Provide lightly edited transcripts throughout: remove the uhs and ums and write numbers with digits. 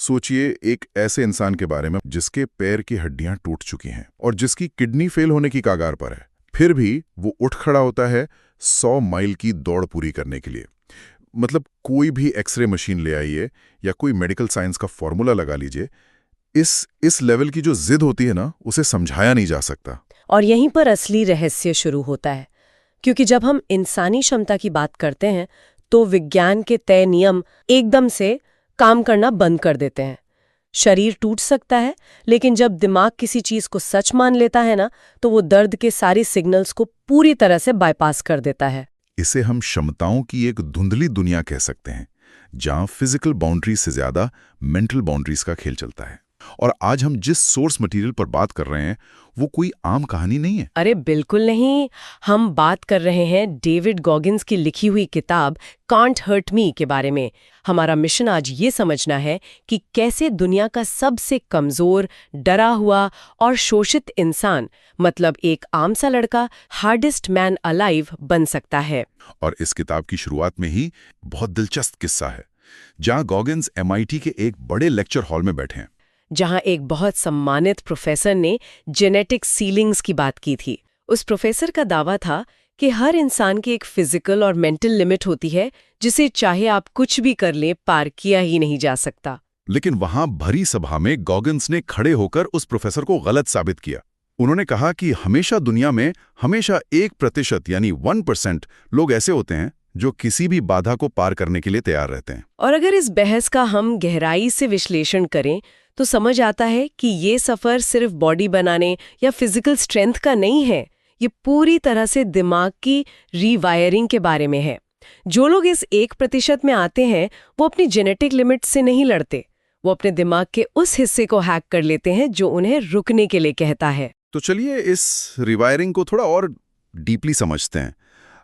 सोचिए एक ऐसे इंसान के बारे में जिसके पैर की हड्डियां टूट चुकी हैं और जिसकी किडनी फेल होने की कगार पर है। फिर भी वो उठ खड़ा होता है 100 माइल की दौड़ पूरी करने के लिए। मतलब कोई भी एक्सरे मशीन ले आइए या कोई मेडिकल साइंस का फॉर्मूला लगा लीजिए, इस लेवल की जो जिद होती है ना, उसे समझाया नहीं जा सकता। और यहीं पर असली रहस्य शुरू होता है, क्योंकि जब हम इंसानी क्षमता की बात करते हैं तो विज्ञान के तय नियम एकदम से काम करना बंद कर देते हैं। शरीर टूट सकता है, लेकिन जब दिमाग किसी चीज को सच मान लेता है ना, तो वो दर्द के सारे सिग्नल्स को पूरी तरह से बाईपास कर देता है। इसे हम क्षमताओं की एक धुंधली दुनिया कह सकते हैं, जहां फिजिकल बाउंड्रीज से ज्यादा मेंटल बाउंड्रीज का खेल चलता है। और आज हम जिस सोर्स मटेरियल पर बात कर रहे हैं वो कोई आम कहानी नहीं है। अरे बिल्कुल नहीं, हम बात कर रहे हैं डेविड गॉगिन्स की लिखी हुई किताब कांट हर्ट मी के बारे में। हमारा मिशन आज ये समझना है कि कैसे दुनिया का सबसे कमजोर, डरा हुआ और शोषित इंसान, मतलब एक आम सा लड़का, हार्डेस्ट मैन अलाइव बन सकता है। और इस किताब की शुरुआत में ही बहुत दिलचस्प किस्सा है, जहां गॉगिन्स MIT के एक बड़े लेक्चर हॉल में बैठे हैं, जहां एक बहुत सम्मानित प्रोफेसर ने जेनेटिक सीलिंग्स की बात की थी। उस प्रोफेसर का दावा था कि हर इंसान की एक फिजिकल और मेंटल लिमिट होती है, जिसे चाहे आप कुछ भी कर लें, पार किया ही नहीं जा सकता। लेकिन वहां भरी सभा में गॉगिन्स ने खड़े होकर उस प्रोफेसर को गलत साबित किया। उन्होंने कहा कि हमेशा दुनिया में 1% यानी 1% लोग ऐसे होते हैं जो किसी भी बाधा को पार करने के लिए तैयार रहते हैं। और अगर इस बहस का हम गहराई से विश्लेषण करें तो समझ आता है कि ये सफर सिर्फ बॉडी बनाने या फिजिकल स्ट्रेंथ का नहीं है, ये पूरी तरह से दिमाग की रीवायरिंग के बारे में है। जो लोग इस 1% में आते हैं वो अपनी जेनेटिक लिमिट से नहीं लड़ते, वो अपने दिमाग के उस हिस्से को हैक कर लेते हैं जो उन्हें रुकने के लिए कहता है। तो चलिए इस रिवायरिंग को थोड़ा और डीपली समझते हैं।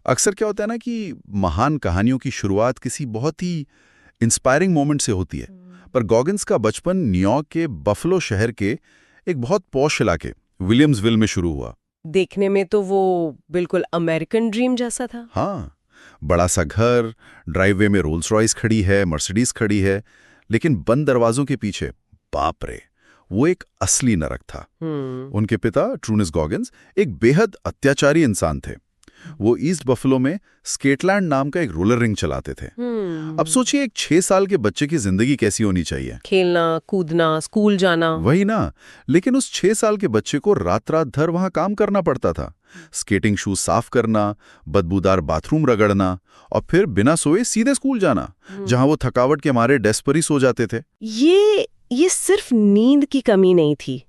अक्सर क्या होता है ना कि महान कहानियों की शुरुआत किसी बहुत ही इंस्पायरिंग मोमेंट से होती है, पर गॉगिन्स का बचपन न्यूयॉर्क के बफलो शहर के एक बहुत पॉश इलाके विलियम्सविल में शुरू हुआ। देखने में तो वो बिल्कुल अमेरिकन ड्रीम जैसा था। हाँ, बड़ा सा घर, ड्राइववे में रोल्स रॉयस खड़ी है, मर्सिडीज खड़ी है, लेकिन बंद दरवाजों के पीछे, बाप रे, वो एक असली नरक था। उनके पिता ट्रूनिस गॉगिन्स एक बेहद अत्याचारी इंसान थे। वो ईस्ट बफलो में स्केटलैंड नाम का एक रोलर रिंग चलाते थे। अब सोचिए एक 6 साल के बच्चे की जिंदगी कैसी होनी चाहिए, खेलना, कूदना, स्कूल जाना। वही ना। लेकिन उस 6 साल के बच्चे को रात रात भर वहां काम करना पड़ता था। स्केटिंग शूज साफ करना, बदबूदार बाथरूम रगड़ना और फिर बिना सोए सीधे स्कूल जाना, जहां वो थकावट के मारे डेस्क पर ही सो जाते थे। ये सिर्फ नींद की कमी नहीं थी,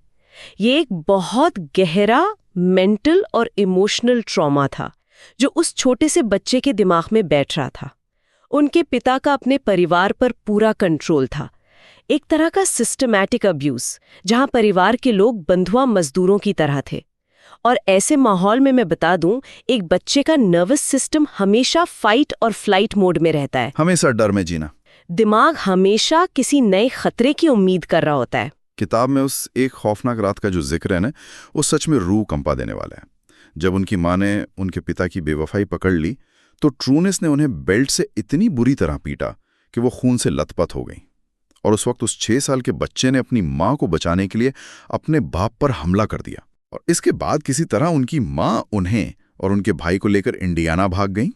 ये एक बहुत गहरा मेंटल और इमोशनल ट्रॉमा था जो उस छोटे से बच्चे के दिमाग में बैठ रहा था। उनके पिता का अपने परिवार पर पूरा कंट्रोल था, एक तरह का सिस्टमैटिक अब्यूज, जहां परिवार के लोग बंधुआ मजदूरों की तरह थे। और ऐसे माहौल में मैं बता दूं, एक बच्चे का नर्वस सिस्टम हमेशा फाइट और फ्लाइट मोड में रहता है, हमेशा डर में जीना। दिमाग हमेशा किसी नए खतरे की उम्मीद कर रहा होता है। किताब में उस एक खौफनाक रात का जो जिक्र है ना, वो सच में रूह कंपा देने वाला है। जब उनकी माँ ने उनके पिता की बेवफाई पकड़ ली तो ट्रूनिस ने उन्हें बेल्ट से इतनी बुरी तरह पीटा कि वो खून से लथपथ हो गई। और उस वक्त उस 6 साल के बच्चे ने अपनी माँ को बचाने के लिए अपने बाप पर हमला कर दिया। और इसके बाद किसी तरह उनकी माँ उन्हें और उनके भाई को लेकर इंडियाना भाग गई।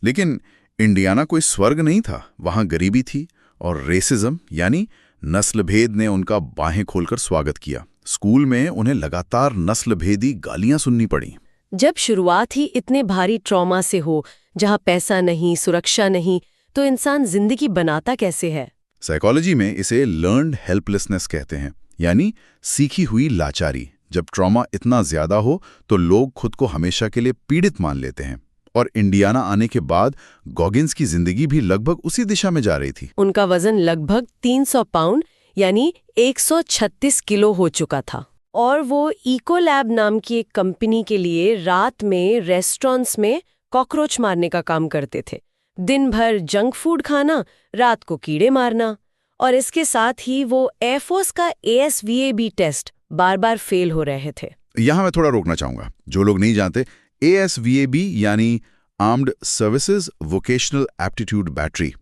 लेकिन इंडियाना कोई स्वर्ग नहीं था, वहां गरीबी थी और रेसिज्म यानी नस्लभेद ने उनका बाहें खोलकर स्वागत किया। स्कूल में उन्हें लगातार नस्लभेदी गालियां सुननी पड़ी। जब शुरुआत ही इतने भारी ट्रॉमा से हो, जहां पैसा नहीं, सुरक्षा नहीं, तो इंसान जिंदगी बनाता कैसे है? साइकोलॉजी में इसे लर्न्ड हेल्पलेसनेस कहते हैं, यानी सीखी हुई लाचारी। जब ट्रॉमा इतना ज्यादा हो तो लोग खुद को हमेशा के लिए पीड़ित मान लेते हैं। और इंडियाना आने के बाद गॉगिन्स की जिंदगी भी लगभग उसी दिशा में जा रही थी। उनका वजन लगभग 300 पाउंड यानी 136 किलो हो चुका था, और वो इकोलैब नाम की एक कंपनी के लिए रात में रेस्टोरेंट्स में कॉकरोच मारने का काम करते थे। दिन भर जंक फूड खाना, रात को कीड़े मारना। और इसके साथ ही वो एयरफोर्स का ASVAB टेस्ट बार बार फेल हो रहे थे। यहां मैं थोड़ा रोकना चाहूंगा। जो लोग नहीं जानते, ASVAB यानी armed services vocational aptitude battery,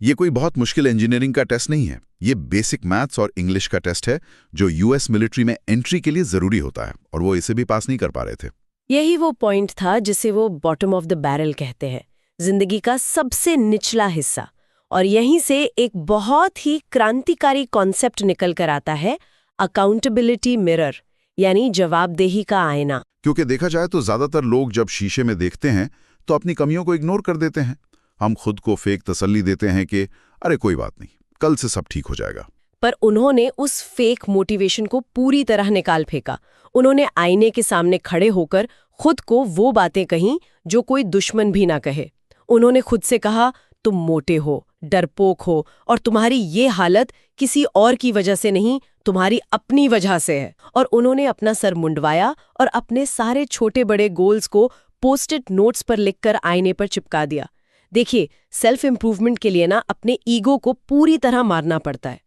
ये कोई बहुत मुश्किल इंजीनियरिंग का टेस्ट नहीं है, ये बेसिक मैथ्स और इंग्लिश का टेस्ट है जो यूएस मिलिट्री में एंट्री के लिए जरूरी होता है, और वो इसे भी पास नहीं कर पा रहे थे। यही वो पॉइंट था जिसे वो बॉटम ऑफ द बैरल कहते हैं, जिंदगी का सबसे निचला हिस्सा। और यहीं से एक बहुत ही क्रांतिकारी कॉन्सेप्ट निकल कर आता है, अकाउंटेबिलिटी मिरर, यानी जवाबदेही का आईना। क्योंकि देखा जाए तो ज्यादातर लोग जब शीशे में देखते हैं तो अपनी कमियों को इग्नोर कर देते हैं। हम खुद को फेक तसल्ली देते हैं कि अरे कोई बात नहीं, कल से सब ठीक हो जाएगा। पर उन्होंने उस फेक मोटिवेशन को पूरी तरह निकाल फेंका। उन्होंने आईने के सामने खड़े होकर खुद को वो बातें कहीं जो कोई दुश्मन भी ना कहे। उन्होंने खुद से कहा, तुम मोटे हो, डरपोक हो, और तुम्हारी ये हालत किसी और की वजह से नहीं, तुम्हारी अपनी वजह से है। और उन्होंने अपना सर मुंडवाया और अपने सारे छोटे बड़े गोल्स को पोस्ट-इट नोट्स पर लिखकर आईने पर चिपका दिया। देखिए, सेल्फ इम्प्रूवमेंट के लिए ना अपने ईगो को पूरी तरह मारना पड़ता है।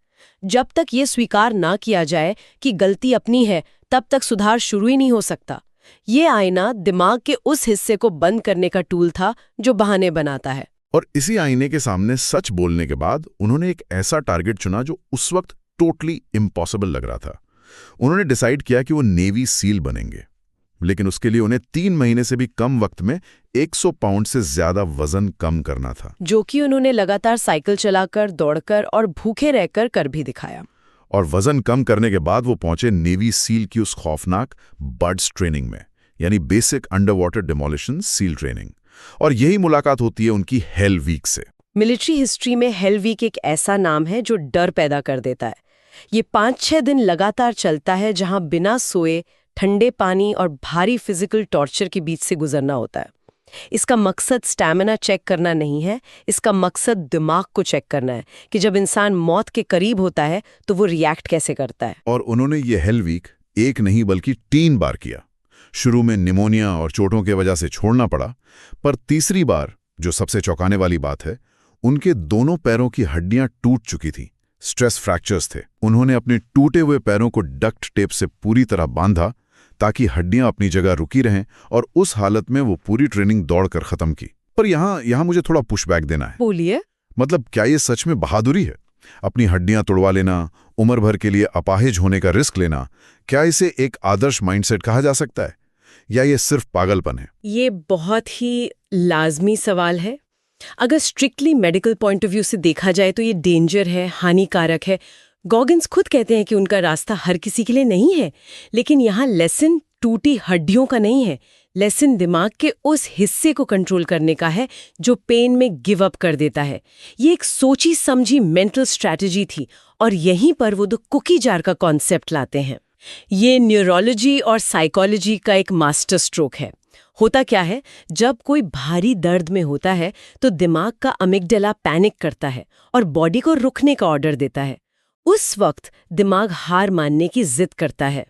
जब तक ये स्वीकार ना किया जाए कि गलती अपनी है, तब तक सुधार शुरू ही नहीं हो सकता। ये आईना दिमाग के उस हिस्से को बंद करने का टूल था जो बहाने बनाता है। और इसी आईने के सामने सच बोलने के बाद उन्होंने एक ऐसा टारगेट चुना जो उस वक्त टोटली इम्पॉसिबल लग रहा था। उन्होंने डिसाइड किया कि वो नेवी सील बनेंगे, लेकिन उसके लिए उन्हें 3 महीने से भी कम वक्त में 100 पाउंड से ज्यादा वजन कम करना था, जो कि उन्होंने लगातार साइकिल चलाकर, दौड़कर और भूखे रहकर कर भी दिखाया। और वजन कम करने के बाद वो पहुंचे नेवी सील की उस खौफनाक बर्ड्स ट्रेनिंग में, यानी basic under water demolition seal training. और यही मुलाकात होती है उनकी हेल वीक से। मिलिट्री हिस्ट्री में हेल वीक एक ऐसा नाम है जो डर पैदा कर देता है। ये 5-6 दिन लगातार चलता है, जहां बिना सोए, ठंडे पानी और भारी फिजिकल टॉर्चर के बीच से गुजरना होता है। इसका मकसद स्टैमिना चेक करना नहीं है, इसका मकसद दिमाग को चेक करना है कि जब इंसान मौत के करीब होता है तो वो रिएक्ट कैसे करता है। और उन्होंने ये हेल वीक एक नहीं बल्कि 3 बार किया। शुरू में निमोनिया और चोटों की वजह से छोड़ना पड़ा, पर तीसरी बार, जो सबसे चौंकाने वाली बात है, उनके दोनों पैरों की हड्डियां टूट चुकी थी, स्ट्रेस फ्रैक्चर्स थे। उन्होंने अपने टूटे हुए पैरों को डक्ट टेप से पूरी तरह बांधा ताकि हड्डियां अपनी जगह रुकी रहें, और उस हालत में वो पूरी ट्रेनिंग दौड़कर खत्म की। पर यहाँ मुझे थोड़ा पुशबैक देना है। बोलिए। मतलब क्या ये सच में बहादुरी है? अपनी हड्डियां तोड़वा लेना, उम्र भर के लिए अपाहिज होने का रिस्क लेना, क्या इसे एक आदर्श माइंडसेट कहा जा सकता है, या ये सिर्फ पागलपन है? ये बहुत ही लाजमी सवाल है। अगर strictly medical point of view से देखा जाए तो ये डेंजर है, हानिकारक है। गॉगिन्स खुद कहते हैं कि उनका रास्ता हर किसी के लिए नहीं है। लेकिन यहाँ लेसन टूटी हड्डियों का नहीं है, लेसन दिमाग के उस हिस्से को कंट्रोल करने का है जो पेन में गिव अप कर देता है। ये एक सोची समझी मेंटल स्ट्रैटेजी थी, और यहीं पर वो द कुकी जार का कॉन्सेप्ट लाते हैं। ये न्यूरोलॉजी और साइकोलॉजी का एक मास्टर स्ट्रोक है। होता क्या है, जब कोई भारी दर्द में होता है तो दिमाग का अमिगडाला पैनिक करता है और बॉडी को रुकने का ऑर्डर देता है। उस वक्त दिमाग हार मानने की जिद करता है।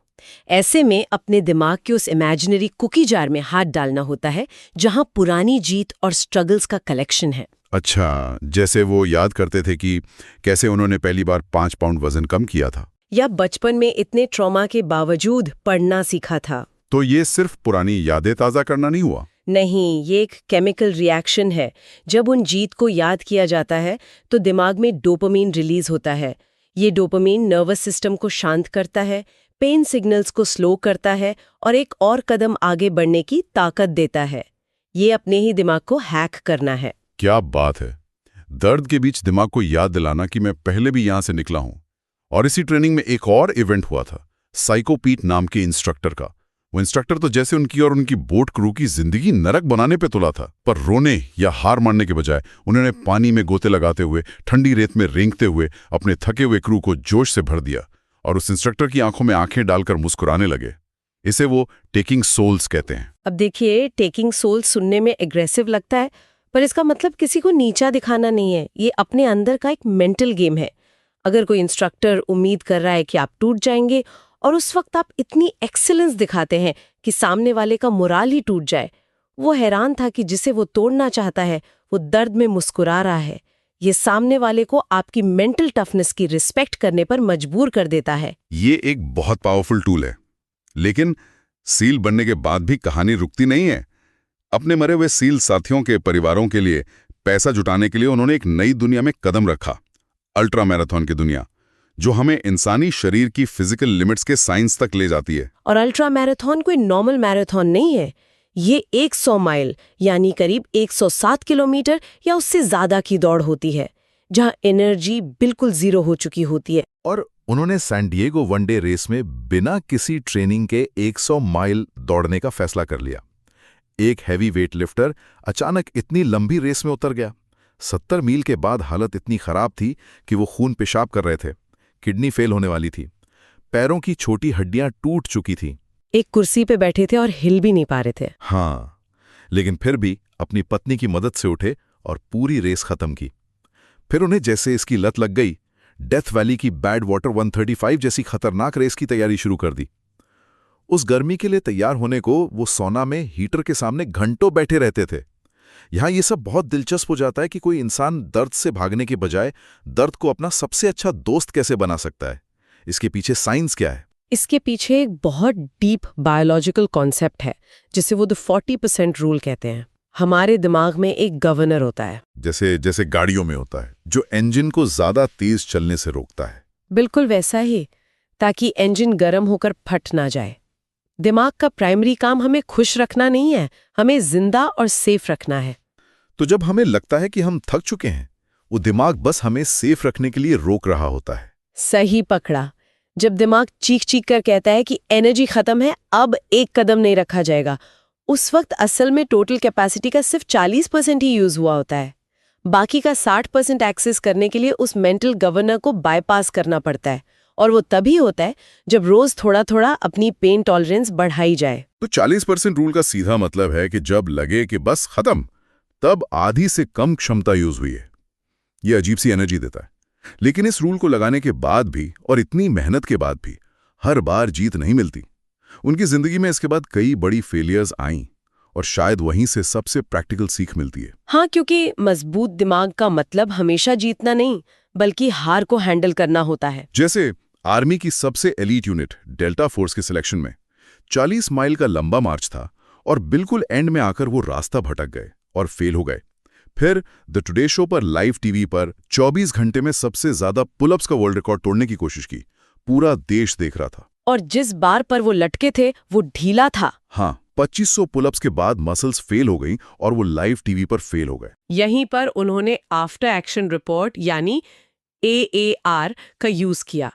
ऐसे में अपने दिमाग के उस इमेजिनरी कुकी जार में हाथ डालना होता है जहां पुरानी जीत और स्ट्रगल्स का कलेक्शन है। अच्छा, जैसे वो याद करते थे कि कैसे उन्होंने पहली बार 5 पाउंड वजन कम किया था, या बचपन में इतने ट्रॉमा के बावजूद पढ़ना सीखा था। तो ये सिर्फ पुरानी यादें ताज़ा करना नहीं हुआ? नहीं, ये एक केमिकल रिएक्शन है। जब उन जीत को याद किया जाता है तो दिमाग में डोपामीन रिलीज होता है। ये डोपामीन नर्वस सिस्टम को शांत करता है, पेन सिग्नल्स को स्लो करता है और एक और कदम आगे बढ़ने की ताकत देता है। ये अपने ही दिमाग को हैक करना है। क्या बात है! दर्द के बीच दिमाग को याद दिलाना कि मैं पहले भी यहाँ से निकला हूँ। और इसी ट्रेनिंग में एक और इवेंट हुआ था, साइको पीट नाम के इंस्ट्रक्टर का। वो इंस्ट्रक्टर तो जैसे उनकी और उनकी बोट क्रू की जिंदगी नरक बनाने पे तुला था, पर रोने या हार मानने के बजाय उन्होंने पानी में गोते लगाते हुए, ठंडी रेत में रेंगते हुए अपने थके हुए क्रू को जोश से भर दिया, और उस इंस्ट्रक्टर की आंखों में आंखें डालकर मुस्कुराने लगे। इसे वो टेकिंग सोल्स कहते हैं। अब देखिए, टेकिंग सोल्स सुनने में एग्रेसिव लगता है, पर इसका मतलब किसी को नीचा दिखाना नहीं है। ये अपने अंदर का एक मेंटल गेम है। अगर कोई इंस्ट्रक्टर उम्मीद कर रहा है कि आप टूट जाएंगे और उस वक्त आप इतनी एक्सीलेंस दिखाते हैं कि सामने वाले का मोराल ही टूट जाए, वो हैरान था कि जिसे वो तोड़ना चाहता है वो दर्द में मुस्कुरा रहा है। ये सामने वाले को आपकी मेंटल टफनेस की रिस्पेक्ट करने पर मजबूर कर देता है। ये एक बहुत पावरफुल टूल है। लेकिन सील बनने के बाद भी कहानी रुकती नहीं है। अपने मरे हुए सील साथियों के परिवारों के लिए पैसा जुटाने के लिए उन्होंने एक नई दुनिया में कदम रखा, अल्ट्रा मैराथन की दुनिया, जो हमें इंसानी शरीर की फिजिकल लिमिट्स के साइंस तक ले जाती है। और अल्ट्रा मैराथन कोई नॉर्मल मैराथन नहीं है। ये 100 माइल यानी करीब 107 किलोमीटर या उससे ज्यादा की दौड़ होती है, जहां एनर्जी बिल्कुल जीरो हो चुकी होती है। और उन्होंने सैन डिएगो वनडे रेस में बिना किसी ट्रेनिंग के 100 माइल दौड़ने का फैसला कर लिया। एक हैवी वेट लिफ्टर अचानक इतनी लंबी रेस में उतर गया। 70 मील के बाद हालत इतनी खराब थी कि वो खून पेशाब कर रहे थे, किडनी फेल होने वाली थी, पैरों की छोटी हड्डियां टूट चुकी थीं। एक कुर्सी पे बैठे थे और हिल भी नहीं पा रहे थे। हाँ, लेकिन फिर भी अपनी पत्नी की मदद से उठे और पूरी रेस खत्म की। फिर उन्हें जैसे इसकी लत लग गई, डेथ वैली की बैड वाटर 135 जैसी खतरनाक रेस की तैयारी शुरू कर दी। उस गर्मी के लिए तैयार होने को वो सौना में हीटर के सामने घंटों बैठे रहते थे। यहां ये सब बहुत दिलचस्प हो जाता है कि कोई इंसान दर्द से भागने के बजाय दर्द को अपना सबसे अच्छा दोस्त कैसे बना सकता है। इसके पीछे साइंस क्या है? इसके पीछे एक बहुत डीप बायोलॉजिकल कॉन्सेप्ट है, जिसे वो द 40% रूल कहते हैं। हमारे दिमाग में एक गवर्नर होता है, जैसे गाड़ियों में होता है, जो इंजन को ज्यादा तेज चलने से रोकता है। बिल्कुल वैसा ही, ताकि इंजन गर्म होकर फट ना जाए। दिमाग का प्राइमरी काम हमें खुश रखना नहीं है, हमें जिंदा और सेफ रखना है। तो जब हमें लगता है कि हम थक चुके हैं, वो दिमाग बस हमें सेफ रखने के लिए रोक रहा होता है। सही पकड़ा। जब दिमाग चीख चीख कर कहता है कि एनर्जी खत्म है, अब एक कदम नहीं रखा जाएगा, उस वक्त असल में टोटल कैपेसिटी का सिर्फ 40% ही यूज हुआ होता है। बाकी का 60% एक्सेस करने के लिए उस मेंटल गवर्नर को बाईपास करना पड़ता है, और वो तभी होता है जब रोज थोड़ा थोड़ा अपनी पेन टॉलरेंस बढ़ाई जाए। तो 40% रूल का सीधा मतलब है कि जब लगे कि बस खत्म, तब आधी से कम क्षमता यूज हुई है। ये अजीब सी एनर्जी देता है। लेकिन इस रूल को लगाने के बाद भी और इतनी मेहनत के बाद भी हर बार जीत नहीं मिलती। उनकी जिंदगी में इसके बाद कई बड़ी फेलियर्स आईं, और शायद वहीं से सबसे प्रैक्टिकल सीख मिलती है। हाँ, क्योंकि मजबूत दिमाग का मतलब हमेशा जीतना नहीं, बल्कि हार को हैंडल करना होता है। जैसे आर्मी की सबसे एलीट यूनिट डेल्टा फोर्स के सिलेक्शन में 40 माइल का लंबा मार्च था, और बिल्कुल एंड में आकर वो रास्ता भटक गए और फेल हो गए। फिर द टुडे शो पर लाइव टीवी पर 24 घंटे में सबसे ज्यादा पुलअप्स का वर्ल्ड रिकॉर्ड तोड़ने की कोशिश की। पूरा देश देख रहा था। और जिस बार पर वो लटके थे वो ढीला था। हाँ, 2500 पुलअप्स के बाद मसल्स फेल हो गई और वो लाइव टीवी पर फेल हो गए। यहीं पर उन्होंने आफ्टर एक्शन रिपोर्ट यानी AAR का यूज किया।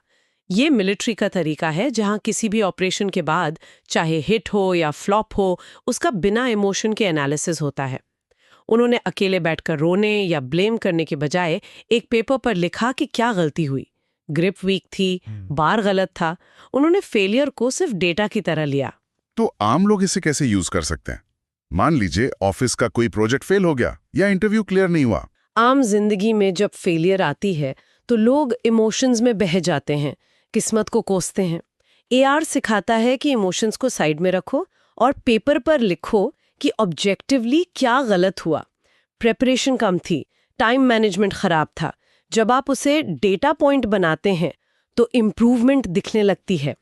ये मिलिट्री का तरीका है जहां किसी भी ऑपरेशन के बाद, चाहे हिट हो या फ्लॉप हो, उसका बिना इमोशन के एनालिसिस होता है। उन्होंने अकेले बैठकर रोने या ब्लेम करने के बजाय एक पेपर पर लिखा कि क्या गलती हुई। ग्रिप वीक थी, बार गलत था। उन्होंने फेलियर को सिर्फ डेटा की तरह लिया। तो आम लोग इसे कैसे यूज कर सकते हैं? मान लीजिए ऑफिस का कोई प्रोजेक्ट फेल हो गया या इंटरव्यू क्लियर नहीं हुआ। आम जिंदगी में जब फेलियर आती है तो लोग इमोशंस में बह जाते हैं, किस्मत को कोसते हैं। AR सिखाता है कि इमोशंस को साइड में रखो और पेपर पर लिखो कि ऑब्जेक्टिवली क्या गलत हुआ। प्रेपरेशन कम थी, टाइम मैनेजमेंट खराब था। जब आप उसे डेटा पॉइंट बनाते हैं तो इम्प्रूवमेंट दिखने लगती है,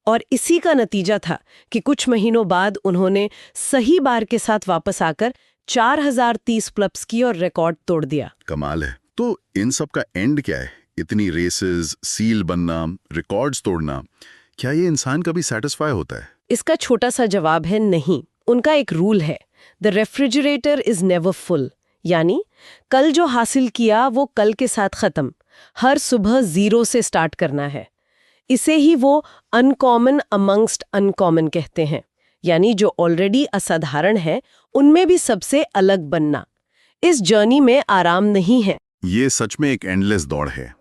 और इसी का नतीजा था कि कुछ महीनों बाद उन्होंने सही बार के साथ वापस आकर 4030 पुलअप्स की और रिकॉर्ड तोड़ दिया। कमाल है। तो इन सब का एंड क्या है? इतनी रेसेस, सील बनना, रिकॉर्ड्स तोड़ना, क्या ये इंसान कभी सेटिस्फाई होता है? इसका छोटा सा जवाब है नहीं। उनका एक रूल है, the refrigerator is never full, यानी कल जो हासिल किया वो कल के साथ खत्म। हर सुबह 0 से स्टार्ट करना है। इसे ही वो अनकॉमन अमंगस्ट अनकॉमन कहते हैं, यानी जो ऑलरेडी असाधारण है उनमें भी सबसे अलग बनना। इस जर्नी में आराम नहीं है। ये सच में एक एंडलेस दौड़ है।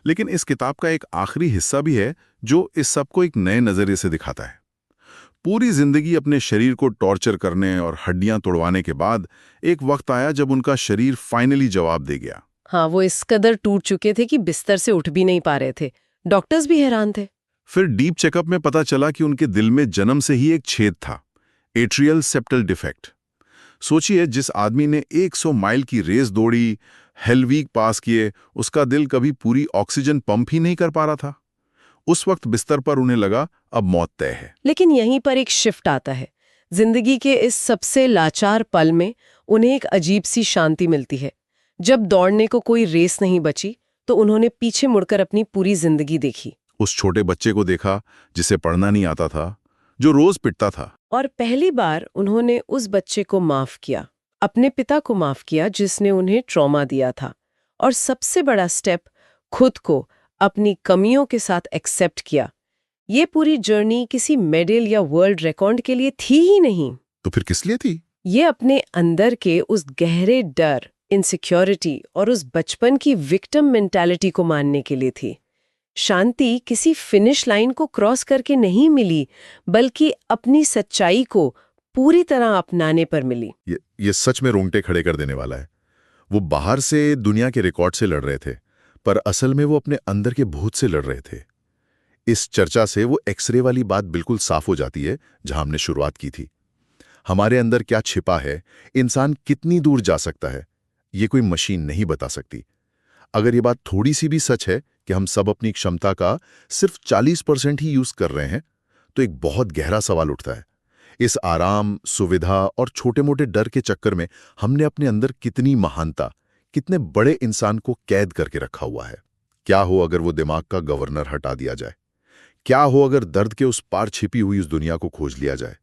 लेकिन इस किताब का एक आखिरी हिस्सा भी है जो इस सबको एक नए नजरिए से दिखाता है। पूरी जिंदगी अपने शरीर को टॉर्चर करने और हड्डियां तोड़वाने के बाद एक वक्त आया जब उनका शरीर फाइनली जवाब दे गया। हाँ, वो इस कदर टूट चुके थे कि बिस्तर से उठ भी नहीं पा रहे थे। डॉक्टर्स भी हैरान थे। फिर डीप चेकअप में पता चला कि उनके दिल में जन्म से ही एक छेद था, एट्रियल सेप्टल डिफेक्ट। सोचिए, जिस आदमी ने 100 माइल की रेस दौड़ी, हेल वीक पास किए, उसका दिल कभी पूरी ऑक्सीजन पंप ही नहीं कर पा रहा था। उस वक्त बिस्तर पर उन्हें लगा अब मौत तय है। लेकिन यहीं पर एक शिफ्ट आता है। जिंदगी के इस सबसे लाचार पल में उन्हें एक अजीब सी शांति मिलती है। जब दौड़ने को कोई रेस नहीं बची तो उन्होंने पीछे मुड़कर अपनी पूरी जिंदगी देखी उस छोटे बच्चे को देखा जिसे पढ़ना नहीं आता था, जो रोज पिटता था। और पहली बार उन्होंने उस बच्चे को माफ किया, अपने पिता को माफ किया जिसने उन्हें ट्रॉमा दिया था। और सबसे बड़ा स्टेप, खुद को अपनी कमियों के साथ एक्सेप्ट किया। ये पूरी जर्नी किसी मेडल या वर्ल्ड रिकॉर्ड के लिए थी ही नहीं। तो फिर किस लिए थी? ये अपने अंदर के उस गहरे डर, इनसिक्योरिटी और उस बचपन की विक्टिम मेंटालिटी को मानने के लिए थी। शांति किसी फिनिश लाइन को क्रॉस करके नहीं मिली, बल्कि अपनी सच्चाई को पूरी तरह अपनाने पर मिली। ये सच में रोंगटे खड़े कर देने वाला है। वो बाहर से दुनिया के रिकॉर्ड से लड़ रहे थे, पर असल में वो अपने अंदर के भूत से लड़ रहे थे। इस चर्चा से वो एक्सरे वाली बात बिल्कुल साफ हो जाती है जहां हमने शुरुआत की थी। हमारे अंदर क्या छिपा है, इंसान कितनी दूर जा सकता है, ये कोई मशीन नहीं बता सकती। अगर ये बात थोड़ी सी भी सच है कि हम सब अपनी क्षमता का सिर्फ 40% ही यूज कर रहे हैं, तो एक बहुत गहरा सवाल उठता है। इस आराम, सुविधा और छोटे-मोटे डर के चक्कर में हमने अपने अंदर कितनी महानता, कितने बड़े इंसान को कैद करके रखा हुआ है। क्या हो अगर वो दिमाग का गवर्नर हटा दिया जाए? क्या हो अगर दर्द के उस पार छिपी हुई उस दुनिया को खोज लिया जाए?